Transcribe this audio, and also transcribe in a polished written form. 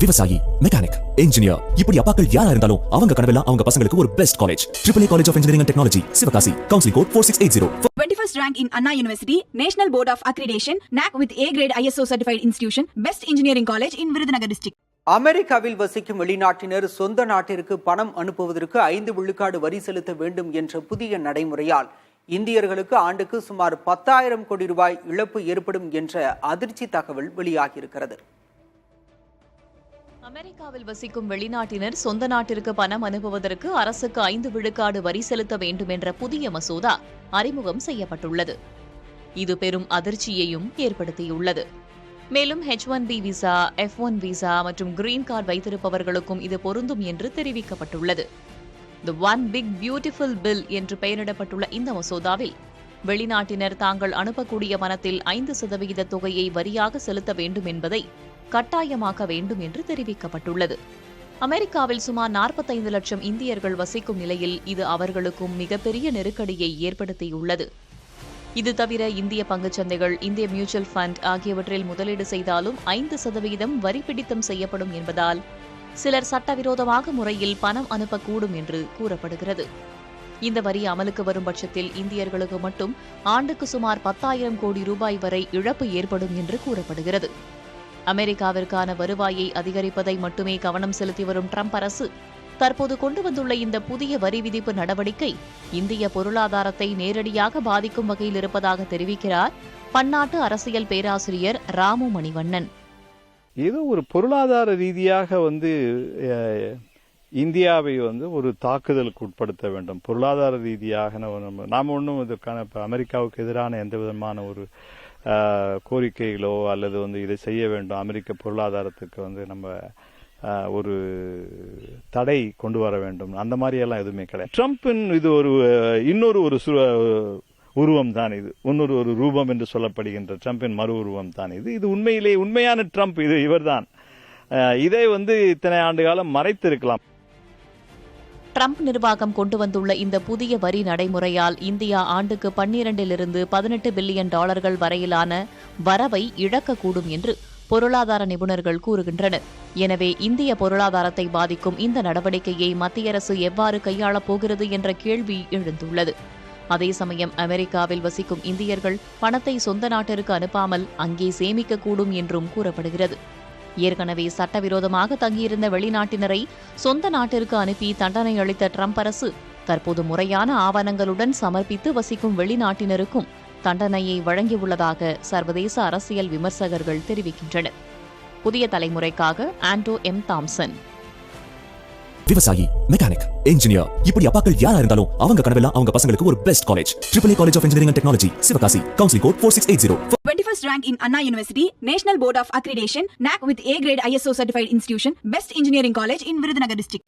விவசாயி, mechanic, engineer, இப்படி அப்பாக்கள் யாரா இருந்தாலும் அவங்க கனவெல்லாம் அவங்க பசங்களுக்கு ஒரு best college. AAA College of Engineering and Technology, Sivakasi. Counseling code 4680. 21st rank in Anna University, National Board of Accreditation, NAC with A grade ISO certified institution, best engineering college in Virudhunagar district. அமெரிக்காவில் வசிக்கும் வெளிநாட்டினர் சொந்த நாட்டிற்கு பணம் அனுப்புவதற்கு 5 விழுக்காடு வரி செலுத்த வேண்டும் என்ற புதிய நடைமுறையால் இந்தியர்களுக்கு ஆண்டுக்கு சுமார் 10,000 கோடி ரூபாய் இழப்பு ஏற்படும் என்ற அதிர்ச்சி தகவல் வெளியாகியிருக்கிறது. அமெரிக்காவில் வசிக்கும் வெளிநாட்டினர் சொந்த நாட்டிற்கு பணம் அனுப்புவதற்கு அரசுக்கு 5 விழுக்காடு வரி செலுத்த வேண்டும் என்ற புதிய மசோதா அறிமுகம் செய்யப்பட்டுள்ளது. இது பெரும் அதிர்ச்சியையும் ஏற்படுத்தியுள்ளது. மேலும் H1B விசா, F1 விசா மற்றும் கிரீன் கார்டு வைத்திருப்பவர்களுக்கும் இது பொருந்தும் என்று தெரிவிக்கப்பட்டுள்ளது. The one big beautiful bill என்று பெயரிடப்பட்டுள்ள இந்த மசோதாவில் வெளிநாட்டினர் தாங்கள் அனுப்பக்கூடிய பணத்தில் 5% தொகையை வரியாக செலுத்த வேண்டும் என்பதை கட்டாயமாக்க வேண்டும் என்று தெரிவிக்கப்பட்டுள்ளது. அமெரிக்காவில் சுமார் 45 லட்சம் இந்தியர்கள் வசிக்கும் நிலையில் இது அவர்களுக்கும் மிகப்பெரிய நெருக்கடியை ஏற்படுத்தியுள்ளது. இது தவிர இந்திய பங்குச்சந்தைகள், இந்திய மியூச்சுவல் ஃபண்ட் ஆகியவற்றில் முதலீடு செய்தாலும் 5% வரி பிடித்தம் செய்யப்படும் என்பதால் சிலர் சட்டவிரோதமாக முறையில் பணம் அனுப்பக்கூடும் என்று கூறப்படுகிறது. இந்த வரி அமலுக்கு வரும் பட்சத்தில் இந்தியர்களுக்கு மட்டும் ஆண்டுக்கு சுமார் 10,000 கோடி ரூபாய் வரை இழப்பு ஏற்படும் என்று கூறப்படுகிறது. அமெரிக்காவிற்கான வருவாயை அதிகரிப்பதை மட்டுமே கவனம் செலுத்தி வரும் ட்ரம்ப் அரசு தற்போது கொண்டு வந்துள்ள இந்த புதிய வரி விதிப்பு நடவடிக்கை இந்திய பொருளாதாரத்தை நேரடியாக பாதிக்கும் வகையில் இருப்பதாக தெரிவிக்கிறார் பன்னாட்டு அரசியல் பேராசிரியர் ராமு மணிவண்ணன். இது ஒரு பொருளாதார ரீதியாக இந்தியாவை ஒரு தாக்குதலுக்கு உட்படுத்த வேண்டும். பொருளாதார ரீதியாக நாம் ஒன்றும் இதற்கான அமெரிக்காவுக்கு எதிரான எந்த விதமான ஒரு கோரிக்கைகளோ அல்லது இதை செய்ய வேண்டும், அமெரிக்க பொருளாதாரத்துக்கு நம்ம ஒரு தடை கொண்டு வர வேண்டும், அந்த மாதிரி எல்லாம் எதுவுமே கிடையாது. ட்ரம்பின் இது இன்னொரு உருவம் தான். இது ஒரு ரூபம் என்று சொல்லப்படுகின்ற ட்ரம்பின் மறு உருவம் தான் இது. இது உண்மையான ட்ரம்ப் இவர்தான். இதை இத்தனை ஆண்டு காலம் மறைத்திருக்கலாம். ட்ரம்ப் நிர்வாகம் கொண்டு வந்துள்ள இந்த புதிய வரி நடைமுறையால் இந்தியா ஆண்டுக்கு 12 to 18 பில்லியன் டாலர்கள் வரையிலான வரவை இழக்கக்கூடும் என்று பொருளாதார நிபுணர்கள் கூறுகின்றனர். எனவே இந்திய பொருளாதாரத்தை பாதிக்கும் இந்த நடவடிக்கையை மத்திய அரசு எவ்வாறு கையாளப் போகிறது என்ற கேள்வி எழுந்துள்ளது. அதே சமயம் அமெரிக்காவில் வசிக்கும் இந்தியர்கள் பணத்தை சொந்த நாட்டிற்கு அனுப்பாமல் அங்கே சேமிக்கக்கூடும் என்றும் கூறப்படுகிறது. ஏற்கனவே சட்டவிரோதமாக தங்கியிருந்த வெளிநாட்டினரை சொந்த நாட்டிற்கு அனுப்பி தண்டனை அளித்த ட்ரம்ப் அரசு தற்போது முறையான ஆவணங்களுடன் சமர்ப்பித்து வசிக்கும் வெளிநாட்டினருக்கும் தண்டனையை வழங்கியுள்ளதாக சர்வதேச அரசியல் விமர்சகர்கள் தெரிவிக்கின்றனர். புதிய தலைமுறைக்காக ஆண்டோ எம் தாம்சன். விவசாயி, மெக்கானிக், இன்ஜினியர், இப்படி அப்பாக்கள் யாரா இருந்தாலும் அவங்க கனவெல்லாம் அவங்க பசங்களுக்கு ஒரு best college. AAA College of Engineering and Technology, Sivakasi. Counseling code 4680. 21st rank in Anna University, National Board of Accreditation, NAC with A grade ISO certified institution, best engineering college in Virudhunagar district.